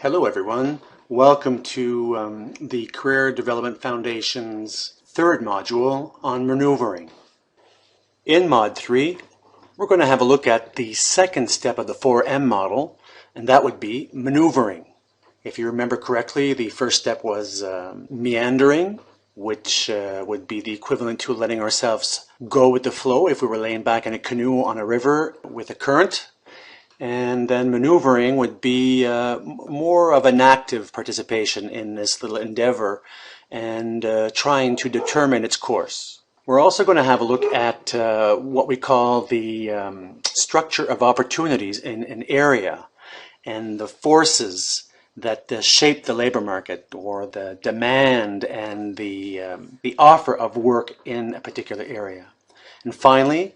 Hello everyone. Welcome to the Career Development Foundation's third module on maneuvering. In Mod 3, we're going to have a look at the second step of the 4M model, and that would be maneuvering. If you remember correctly, the first step was meandering, which would be the equivalent to letting ourselves go with the flow if we were laying back in a canoe on a river with a current. And then maneuvering would be more of an active participation in this little endeavor and trying to determine its course. We're also going to have a look at what we call the structure of opportunities in an area and the forces that shape the labor market, or the demand and the offer of work in a particular area. And finally,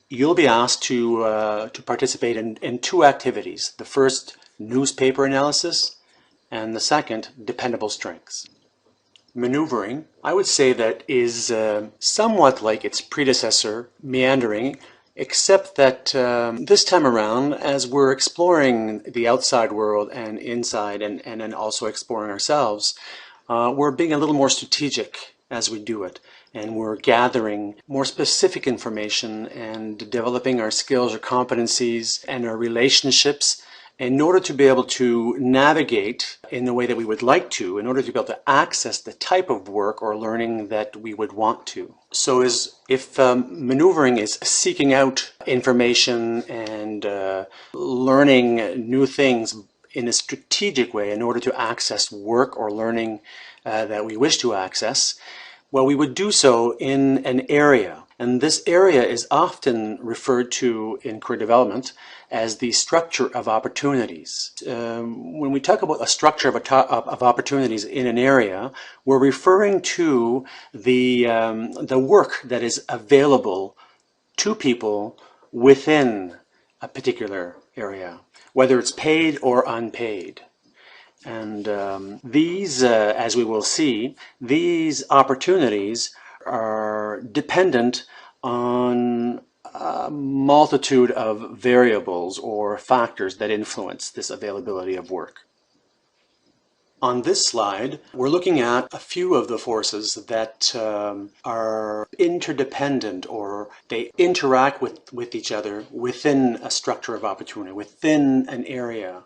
you'll be asked to participate in two activities. The first, newspaper analysis, and the second, dependable strengths. Maneuvering, I would say, that is somewhat like its predecessor, meandering, except that this time around, as we're exploring the outside world and inside and then also exploring ourselves, we're being a little more strategic as we do it. And we're gathering more specific information and developing our skills or competencies and our relationships in order to be able to navigate in the way that we would like to, in order to be able to access the type of work or learning that we would want to. So if maneuvering is seeking out information and learning new things in a strategic way in order to access work or learning that we wish to access, well, we would do so in an area. And this area is often referred to in career development as the structure of opportunities. When we talk about a structure of opportunities in an area, we're referring to the work that is available to people within a particular area, whether it's paid or unpaid. And these, as we will see, these opportunities are dependent on a multitude of variables or factors that influence this availability of work. On this slide, we're looking at a few of the forces that are interdependent, or they interact with each other within a structure of opportunity, within an area.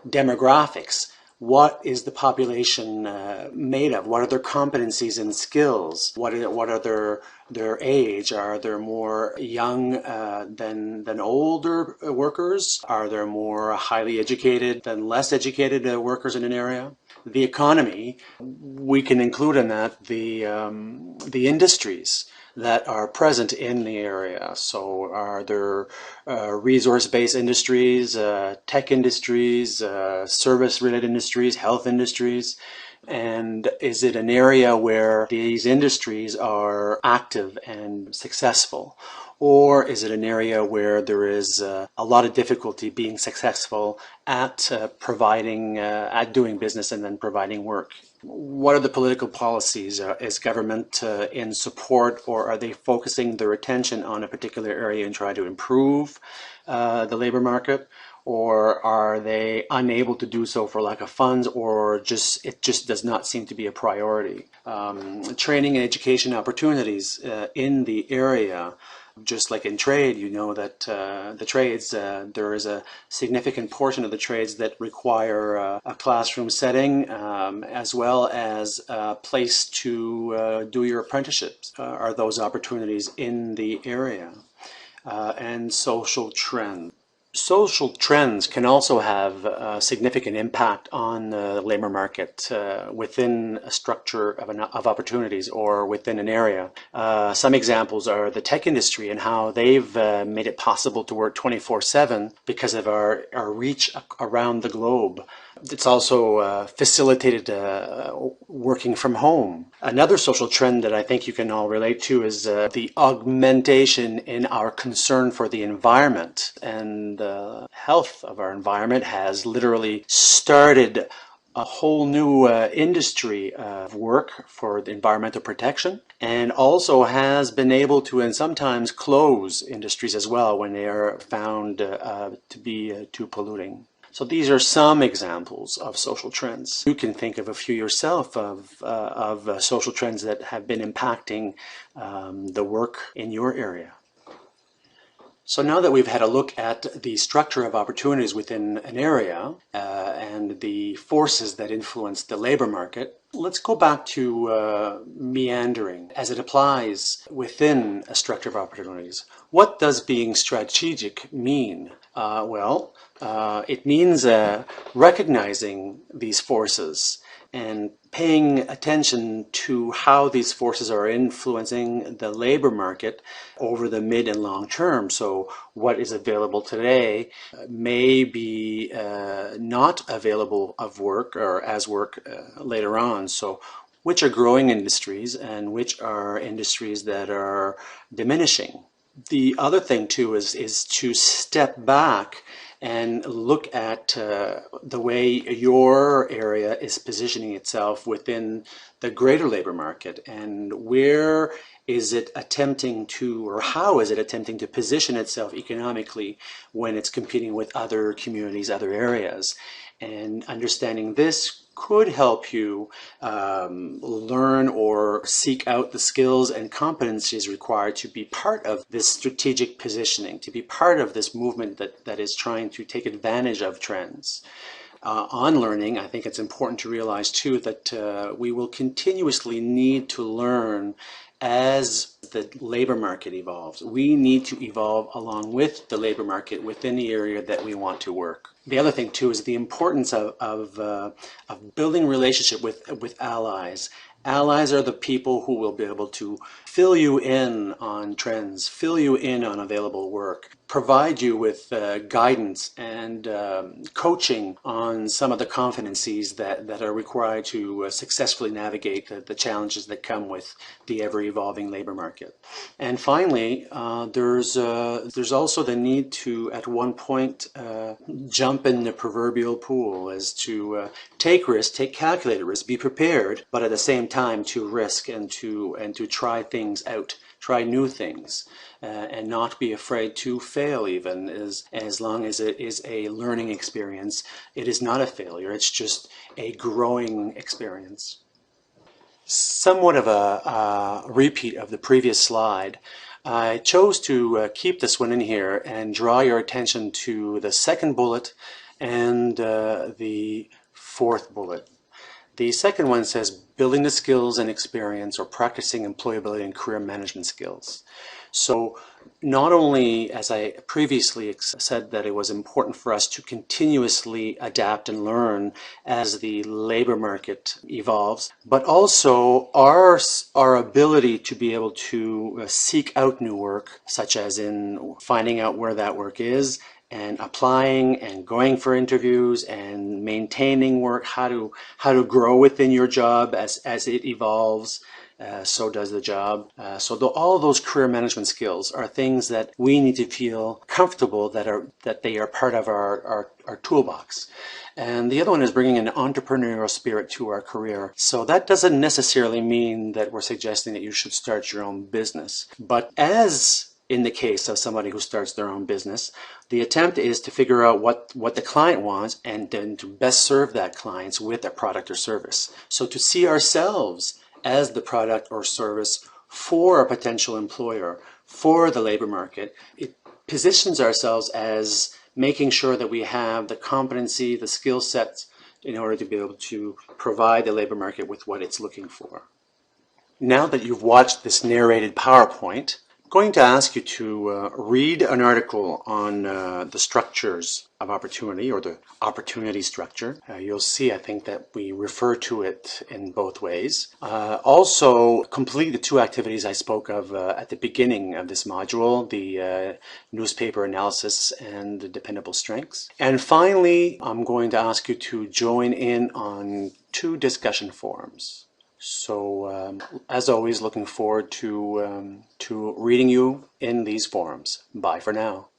Demographics. What is the population made of? What are their competencies and skills? What are their age? Are there more young than older workers? Are there more highly educated than less educated workers in an area? The economy, we can include in that the industries that are present in the area. So are there resource-based industries, tech industries, service-related industries, health industries? And is it an area where these industries are active and successful? Or is it an area where there is a lot of difficulty being successful at at doing business and then providing work? What are the political policies? Is government in support, or are they focusing their attention on a particular area and trying to improve the labor market? Or are they unable to do so for lack of funds, or it just does not seem to be a priority? Training and education opportunities in the area. Just like in trade, you know that the trades, there is a significant portion of the trades that require a classroom setting, as well as a place to do your apprenticeships. Are those opportunities in the area? And social trends. Social trends can also have a significant impact on the labor market within a structure of opportunities or within an area. Some examples are the tech industry and how they've made it possible to work 24/7 because of our reach around the globe. It's also facilitated working from home. Another social trend that I think you can all relate to is the augmentation in our concern for the environment, and the health of our environment has literally started a whole new industry of work for the environmental protection, and also has been able to and sometimes close industries as well when they are found to be too polluting. So these are some examples of social trends. You can think of a few yourself of social trends that have been impacting the work in your area. So now that we've had a look at the structure of opportunities within an area and the forces that influence the labor market, let's go back to meandering as it applies within a structure of opportunities. What does being strategic mean? It means recognizing these forces and paying attention to how these forces are influencing the labor market over the mid and long term. So what is available today may be not available of work or as work later on. So which are growing industries and which are industries that are diminishing. The other thing too is to step back and look at the way your area is positioning itself within the greater labor market, and where is it attempting to, or how is it attempting to position itself economically when it's competing with other communities, other areas. And understanding this could help you learn or seek out the skills and competencies required to be part of this strategic positioning, to be part of this movement that is trying to take advantage of trends. On learning, I think it's important to realize too that we will continuously need to learn as the labor market evolves. We need to evolve along with the labor market within the area that we want to work. The other thing too is the importance of building relationship with allies. Allies are the people who will be able to fill you in on trends, fill you in on available work, provide you with guidance and coaching on some of the competencies that are required to successfully navigate the challenges that come with the ever-evolving labor market. And finally, there's also the need to, at one point, jump in the proverbial pool, as to take risks, take calculated risks, be prepared, but at the same time to risk and to try things out, try new things, and not be afraid to fail. Even as long as it is a learning experience, it is not a failure, it's just a growing experience. Somewhat of a repeat of the previous slide, I chose to keep this one in here and draw your attention to the second bullet and the fourth bullet. The second one says building the skills and experience, or practicing employability and career management skills. So not only, as I previously said, that it was important for us to continuously adapt and learn as the labor market evolves, but also our ability to be able to seek out new work, such as in finding out where that work is, and applying and going for interviews and maintaining work, how to grow within your job as it evolves. So does the job. All those career management skills are things that we need to feel comfortable that they are part of our toolbox. And the other one is bringing an entrepreneurial spirit to our career. So that doesn't necessarily mean that we're suggesting that you should start your own business. But as in the case of somebody who starts their own business, the attempt is to figure out what the client wants and then to best serve that client with a product or service. So to see ourselves as the product or service for a potential employer, for the labor market, it positions ourselves as making sure that we have the competency, the skill sets in order to be able to provide the labor market with what it's looking for. Now that you've watched this narrated PowerPoint, I'm going to ask you to read an article on the structures of opportunity, or the opportunity structure. You'll see, I think, that we refer to it in both ways. Also, complete the two activities I spoke of at the beginning of this module, the newspaper analysis and the dependable strengths. And finally, I'm going to ask you to join in on 2 discussion forums. So, as always, looking forward to reading you in these forums. Bye for now.